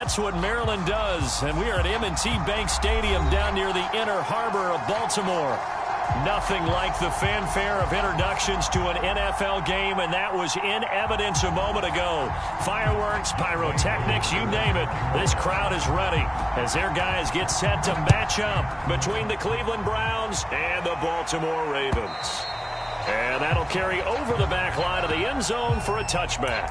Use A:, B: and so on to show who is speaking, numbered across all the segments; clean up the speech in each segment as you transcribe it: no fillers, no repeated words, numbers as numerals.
A: That's what Maryland does, and we are at M&T Bank Stadium down near the inner harbor of Baltimore. Nothing like the fanfare of introductions to an NFL game, and that was in evidence a moment ago. Fireworks, pyrotechnics, you name it. This crowd is ready as their guys get set to match up between the Cleveland Browns and the Baltimore Ravens. And that'll carry over the back line of the end zone for a touchback.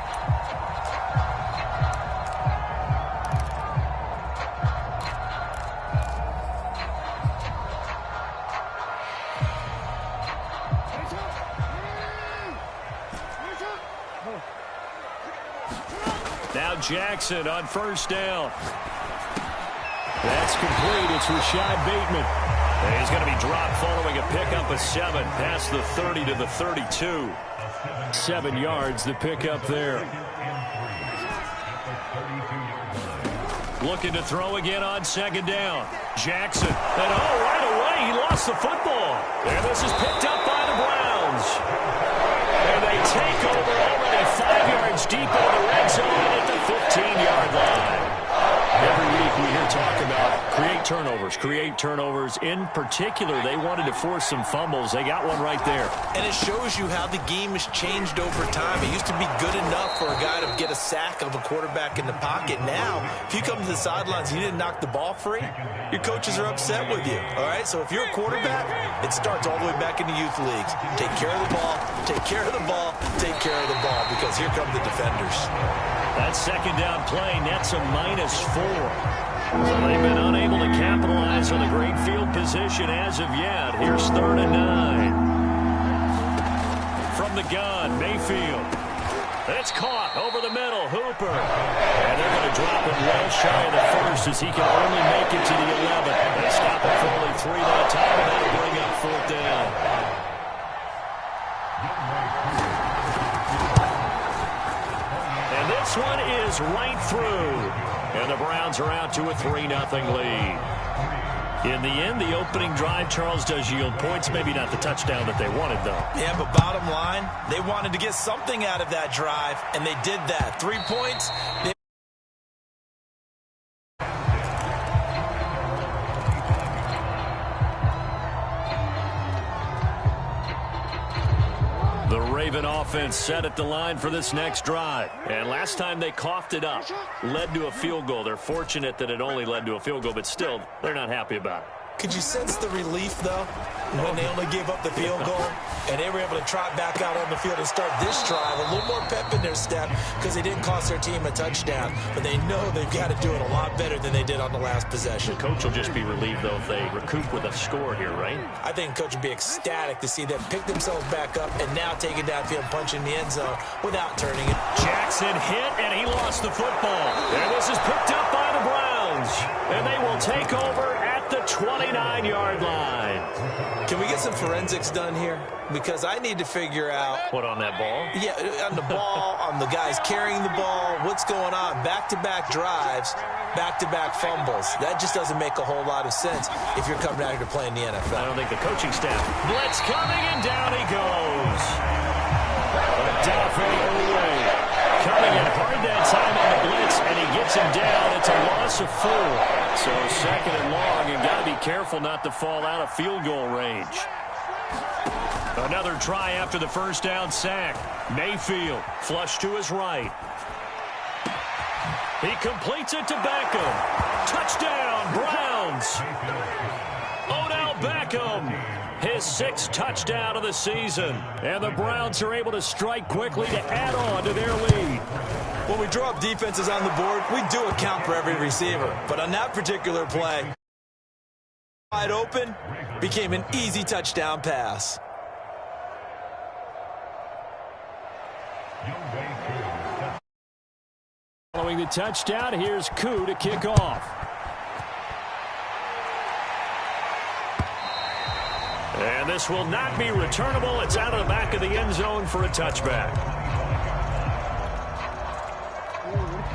A: Now Jackson on first down. That's complete. It's Rashad Bateman. And he's going to be dropped following a pickup of 7 past the 30 to the 32. 7 yards, the pickup there. Looking to throw again on second down. Jackson. And right away, he lost the football. And this is picked up by the Browns. And they take over already 5 yards deep in the red zone at the 15-yard line. Every week we hear talk about create turnovers. In particular, they wanted to force some fumbles. They got one right there.
B: And it shows you how the game has changed over time. It used to be good enough for a guy to get a sack of a quarterback in the pocket. Now, if you come to the sidelines and you didn't knock the ball free, your coaches are upset with you. All right, so if you're a quarterback, it starts all the way back in the youth leagues. Take care of the ball, take care of the ball, take care of the ball, because here come the defenders.
A: That second down play nets a -4. So they've been unable to capitalize on the great field position as of yet. Here's 3rd and 9. From the gun, Mayfield. It's caught over the middle, Hooper. And they're going to drop him well shy of the first as he can only make it to the 11. They stop it for only 3 that time, and that'll bring up 4th down. And this one is right through. And the Browns are out to a 3-0 lead. In the end, the opening drive, Charles, does yield points. Maybe not the touchdown that they wanted, though.
B: Yeah, but bottom line, they wanted to get something out of that drive, and they did that. 3 points.
A: The Raven offense set at the line for this next drive. And last time they coughed it up, led to a field goal. They're fortunate that it only led to a field goal, but still, they're not happy about it.
B: Could you sense the relief, though, when they only gave up the field goal and they were able to trot back out on the field and start this drive? A little more pep in their step because they didn't cost their team a touchdown, but they know they've got to do it a lot better than they did on the last possession.
A: The coach will just be relieved, though, if they recoup with a score here, right?
B: I think the coach would be ecstatic to see them pick themselves back up and now take it downfield, punch in the end zone without turning it.
A: Jackson hit, and he lost the football. And this is picked up by the Browns, and they will take over at the 29-yard line.
B: Can we get some forensics done here? Because I need to figure out...
A: What, on that ball?
B: Yeah, on the ball, on the guys carrying the ball, what's going on. Back-to-back drives, back-to-back fumbles. That just doesn't make a whole lot of sense if you're coming out here to play in the NFL.
A: I don't think the coaching staff... Blitz coming, and down he goes. Odafe Oweh coming in hard that time on the blitz, and he gets him down. It's a loss of 4. So 2nd and long, you got to be careful not to fall out of field goal range. Another try after the first down sack. Mayfield flush to his right. He completes it to Beckham. Touchdown, Browns. Odell Beckham, his 6th touchdown of the season. And the Browns are able to strike quickly to add on to their lead.
B: When we draw up defenses on the board, we do account for every receiver. But on that particular play, wide open, became an easy touchdown pass.
A: Following the touchdown, here's Koo to kick off. And this will not be returnable. It's out of the back of the end zone for a touchback.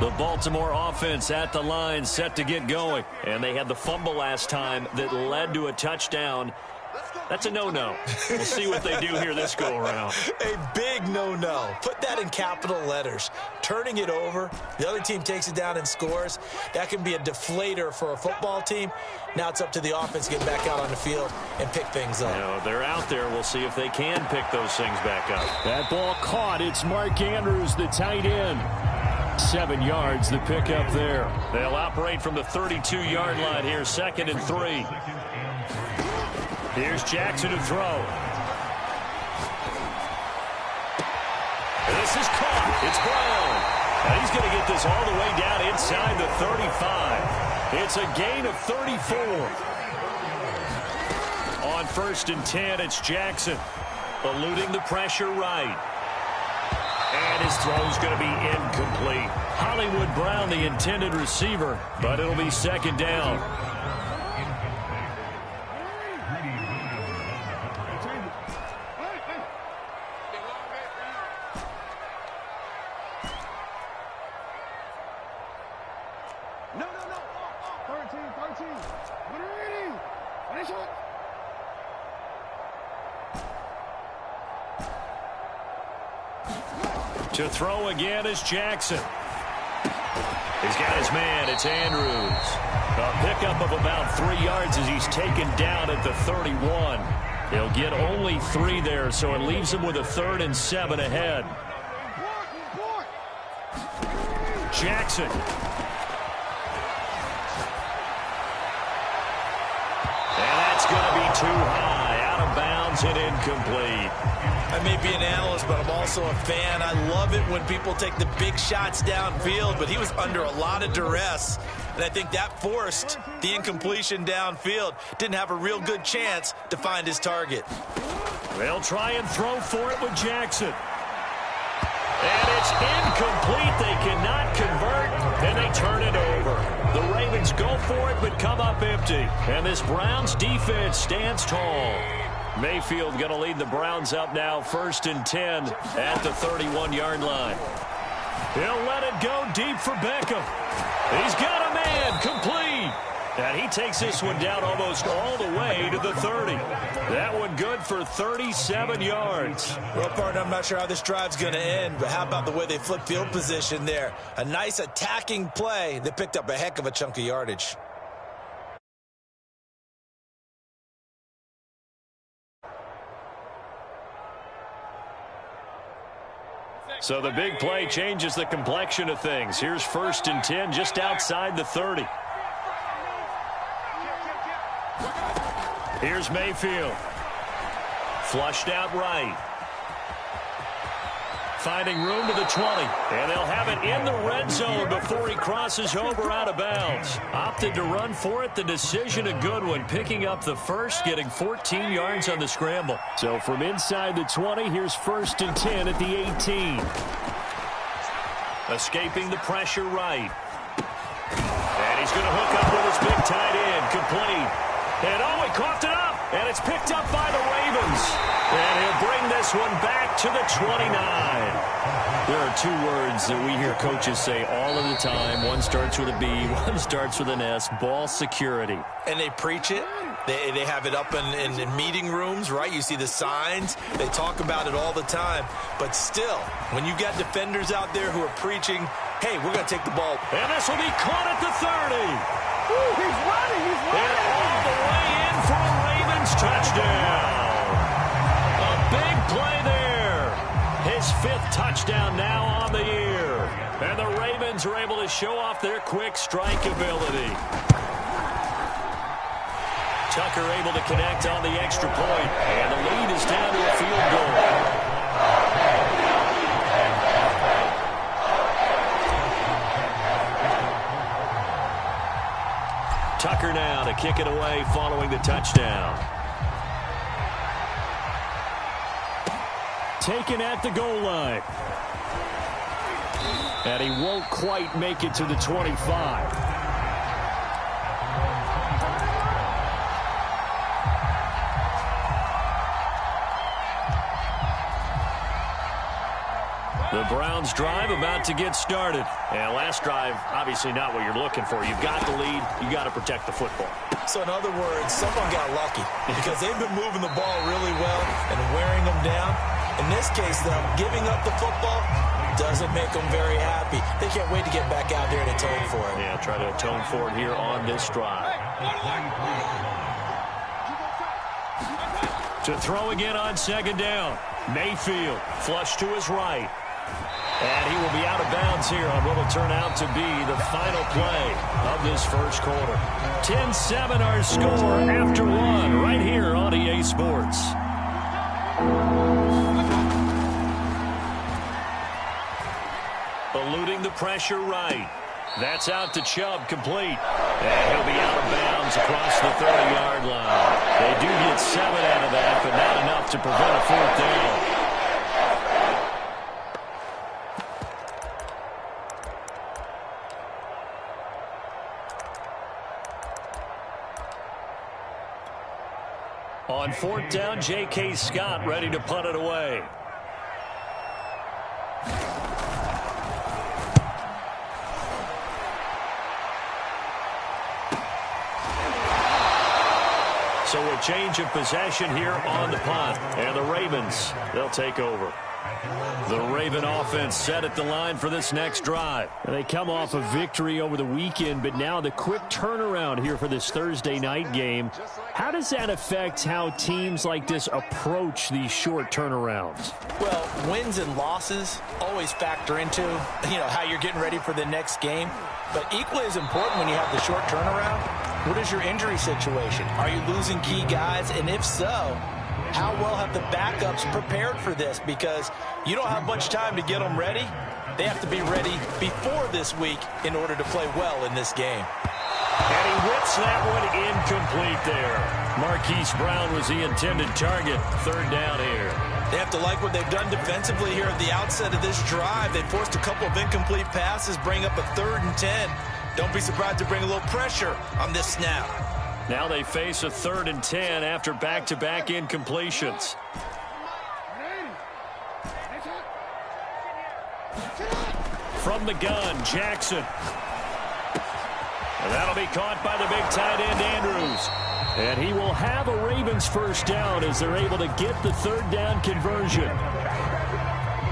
A: The Baltimore offense at the line, set to get going. And they had the fumble last time that led to a touchdown. That's a no-no. We'll see what they do here this go-around.
B: A big no-no. Put that in capital letters. Turning it over, the other team takes it down and scores. That can be a deflator for a football team. Now it's up to the offense to get back out on the field and pick things up.
A: You know, they're out there. We'll see if they can pick those things back up. That ball caught. It's Mark Andrews, the tight end. 7 yards, the pickup there. They'll operate from the 32-yard line here, 2nd and 3. Here's Jackson to throw. This is caught. It's Brown. And he's going to get this all the way down inside the 35. It's a gain of 34. On 1st and 10, it's Jackson. Eluding the pressure right. And his throw's going to be incomplete. Hollywood Brown, the intended receiver, but it'll be 2nd down. To throw again is Jackson. He's got his man. It's Andrews. A pickup of about 3 yards as he's taken down at the 31. He'll get only 3 there, so it leaves him with a 3rd and 7 ahead. Jackson. And that's going to be too high. Out of bounds and incomplete.
B: I may be an analyst, but I'm also a fan. I love it when people take the big shots downfield, but he was under a lot of duress, and I think that forced the incompletion downfield. Didn't have a real good chance to find his target.
A: They'll try and throw for it with Jackson. And it's incomplete. They cannot convert, and they turn it over. The Ravens go for it, but come up empty. And this Browns defense stands tall. Mayfield going to lead the Browns up now, 1st and 10 at the 31-yard line. He'll let it go deep for Beckham. He's got a man, complete. And he takes this one down almost all the way to the 30. That one good for 37 yards.
B: Well, partner, I'm not sure how this drive's going to end, but how about the way they flip field position there? A nice attacking play that picked up a heck of a chunk of yardage.
A: So the big play changes the complexion of things. Here's 1st and 10 just outside the 30. Here's Mayfield. Flushed out right. Finding room to the 20. And they'll have it in the red zone before he crosses over out of bounds. Opted to run for it. The decision a good one. Picking up the first, getting 14 yards on the scramble. So from inside the 20, here's 1st and 10 at the 18. Escaping the pressure right. And he's going to hook up with his big tight end. Complete. And oh, he coughed it up. And it's picked up by the Ravens. And he'll bring this one back to the 29. There are 2 words that we hear coaches say all of the time. One starts with a B, one starts with an S. Ball security.
B: And they preach it. They have it up in meeting rooms, right? You see the signs. They talk about it all the time. But still, when you got defenders out there who are preaching, hey, we're going to take the ball.
A: And this will be caught at the 30.
C: Ooh, he's running.
A: And all the way in for a Ravens touchdown. A big play there. His 5th touchdown now on the year. And the Ravens are able to show off their quick strike ability. Tucker able to connect on the extra point. And the lead is down to a field goal. Tucker now to kick it away following the touchdown. Taken at the goal line. And he won't quite make it to the 25. The Browns drive about to get started. And last drive, obviously not what you're looking for. You've got the lead. You've got to protect the football.
B: So in other words, someone got lucky because they've been moving the ball really well and wearing them down. In this case, though, giving up the football doesn't make them very happy. They can't wait to get back out there and atone for it.
A: Yeah, try to atone for it here on this drive. To throw again on second down. Mayfield, flush to his right. And he will be out of bounds here on what will turn out to be the final play of this first quarter. 10-7 our score after one right here on EA Sports. Eluding the pressure right. That's out to Chubb, complete. And he'll be out of bounds across the 30-yard line. They do get 7 out of that, but not enough to prevent a fourth down. On fourth down, J.K. Scott ready to punt it away. So a change of possession here on the punt. And the Ravens, they'll take over. The Raven offense set at the line for this next drive.
D: And they come off a victory over the weekend, but now the quick turnaround here for this Thursday night game. How does that affect how teams like this approach these short turnarounds?
B: Well, wins and losses always factor into, how you're getting ready for the next game. But equally as important when you have the short turnaround, what is your injury situation? Are you losing key guys? And if so, how well have the backups prepared for this? Because you don't have much time to get them ready. They have to be ready before this week in order to play well in this game.
A: And he whips that one incomplete there. Marquise Brown was the intended target. Third down here.
B: They have to like what they've done defensively here at the outset of this drive. They forced a couple of incomplete passes, bring up a 3rd and 10. Don't be surprised to bring a little pressure on this snap.
A: Now they face a 3rd and 10 after back-to-back incompletions. From the gun, Jackson. And that'll be caught by the big tight end, Andrews. And he will have a Ravens first down as they're able to get the 3rd down conversion.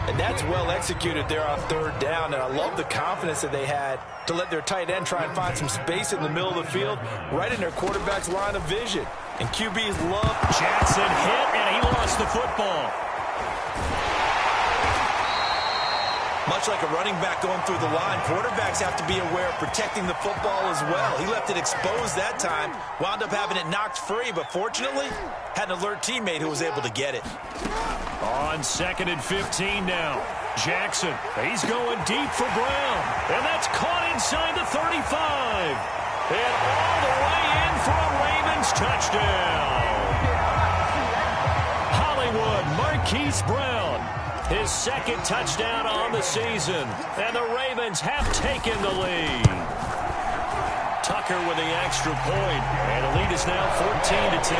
B: And that's well executed there on 3rd down. And I love the confidence that they had to let their tight end try and find some space in the middle of the field, right in their quarterback's line of vision. And QBs love.
A: Jackson hit, and he lost the football.
B: Much like a running back going through the line, quarterbacks have to be aware of protecting the football as well. He left it exposed that time, wound up having it knocked free, but fortunately, had an alert teammate who was able to get it.
A: On 2nd and 15 now. Jackson, he's going deep for Brown. And that's caught inside the 35. And all the way in for a Ravens touchdown. Hollywood, Marquise Brown. His 2nd touchdown on the season. And the Ravens have taken the lead. Tucker with the extra point. And the lead is now 14-10.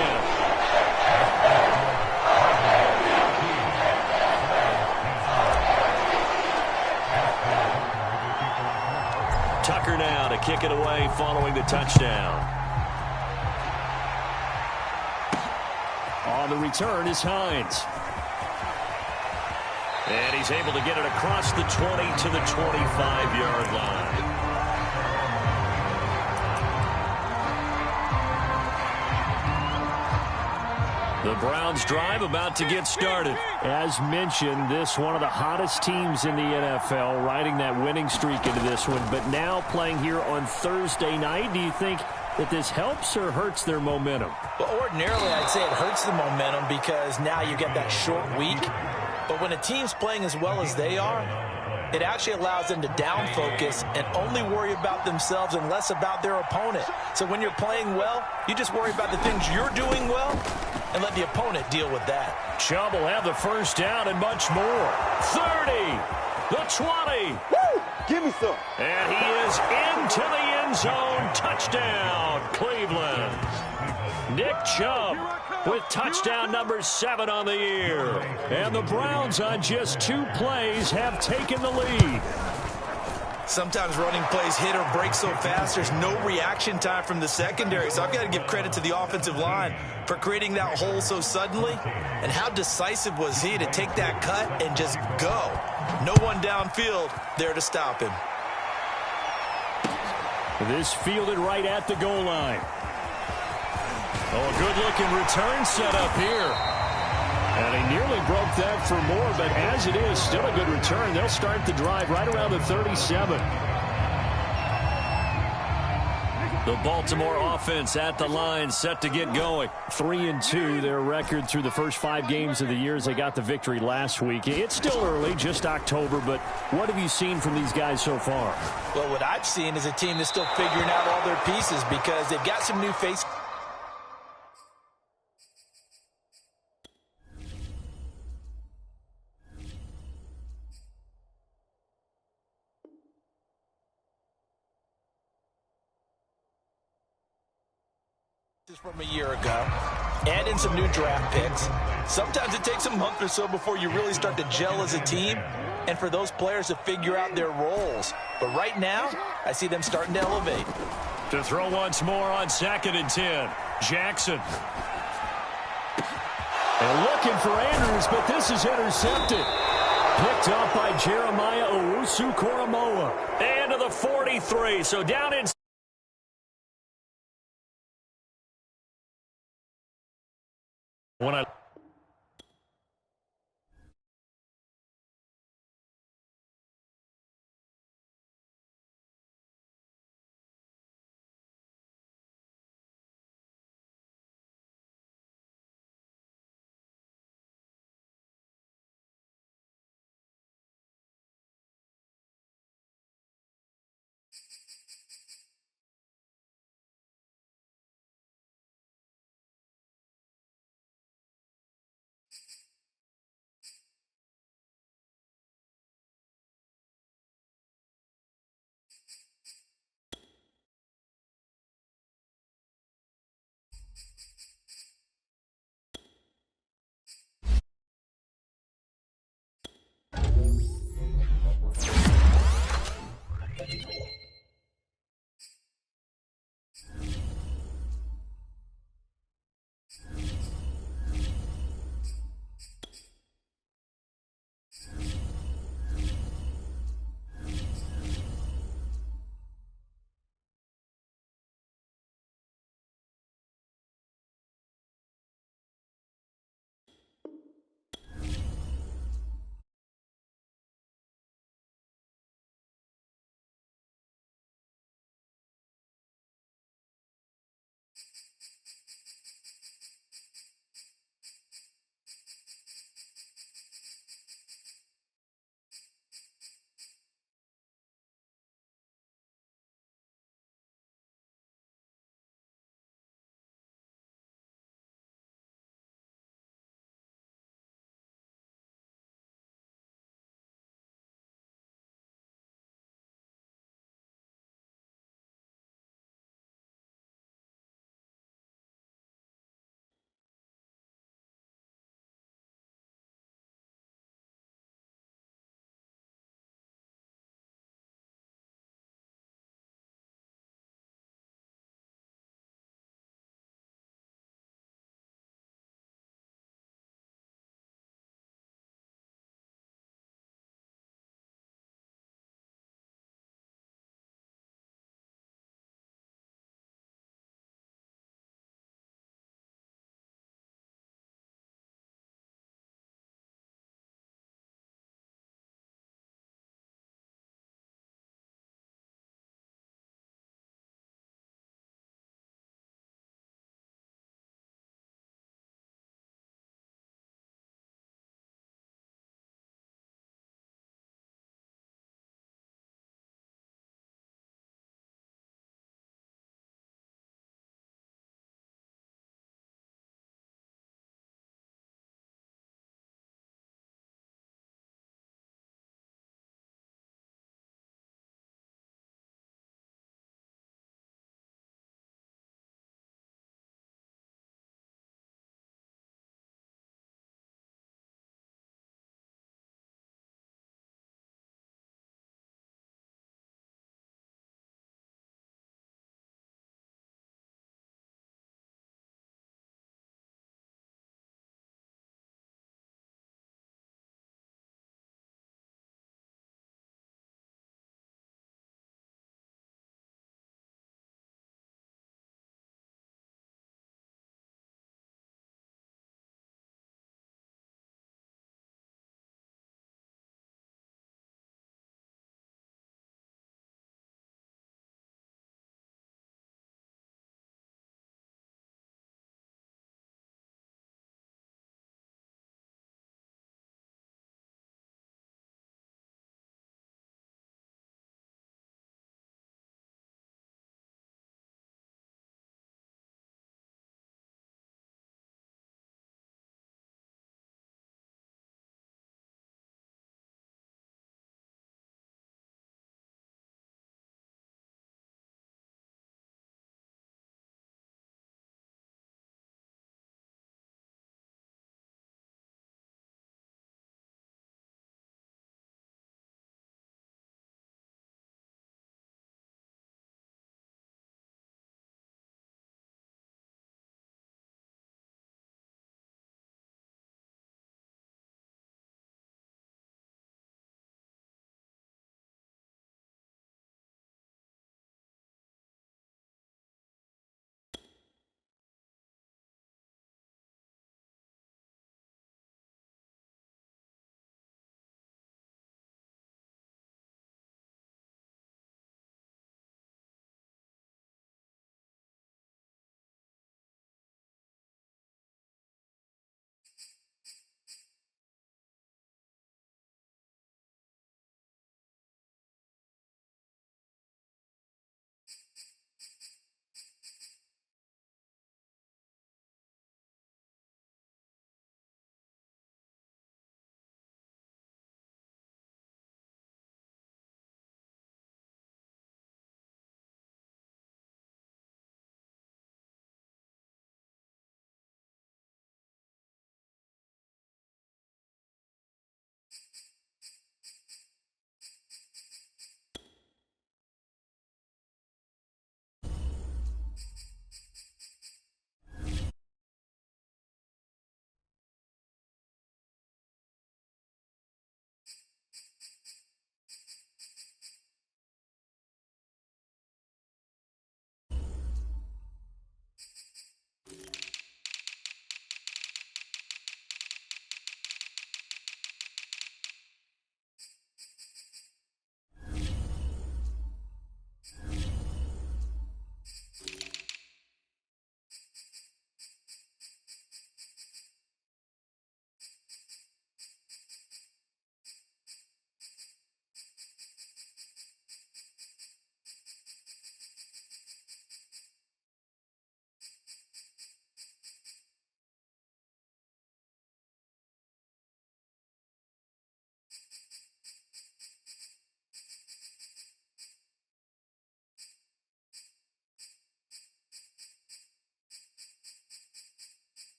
A: Tucker now to kick it away following the touchdown.
D: On the return is Hines.
A: And he's able to get it across the 20 to the 25-yard line. The Browns drive about to get started.
D: As mentioned, this one of the hottest teams in the NFL, riding that winning streak into this one, but now playing here on Thursday night. Do you think that this helps or hurts their momentum?
B: Well, ordinarily, I'd say it hurts the momentum because now you get that short week. But when a team's playing as well as they are, it actually allows them to down focus and only worry about themselves and less about their opponent. So when you're playing well, you just worry about the things you're doing well and let the opponent deal with that.
A: Chubb will have the first down and much more. 30, the 20.
C: Woo! Give me some.
A: And he is into the end zone. Touchdown, Cleveland. Nick Chubb with touchdown number 7 on the year. And the Browns on just 2 plays have taken the lead.
B: Sometimes running plays hit or break so fast, there's no reaction time from the secondary. So I've got to give credit to the offensive line for creating that hole so suddenly. And how decisive was he to take that cut and just go? No one downfield there to stop him.
D: This fielded right at the goal line.
A: Oh, a good-looking return set up here.
D: And he nearly broke that for more, but as it is, still a good return. They'll start the drive right around the 37.
A: The Baltimore offense at the line, set to get going.
D: 3-2, their record through the first 5 games of the year as they got the victory last week. It's still early, just October, but what have you seen from these guys so far?
B: Well, what I've seen is a team that's still figuring out all their pieces because they've got some new faces from a year ago. Add in some new draft picks. Sometimes it takes a month or so before you really start to gel as a team and for those players to figure out their roles. But right now, I see them starting to elevate.
A: To throw once more on 2nd and 10. Jackson.
D: And looking for Andrews, but this is intercepted. Picked up by Jeremiah Owusu-Koramoah.
A: And to the 43. So down in. When I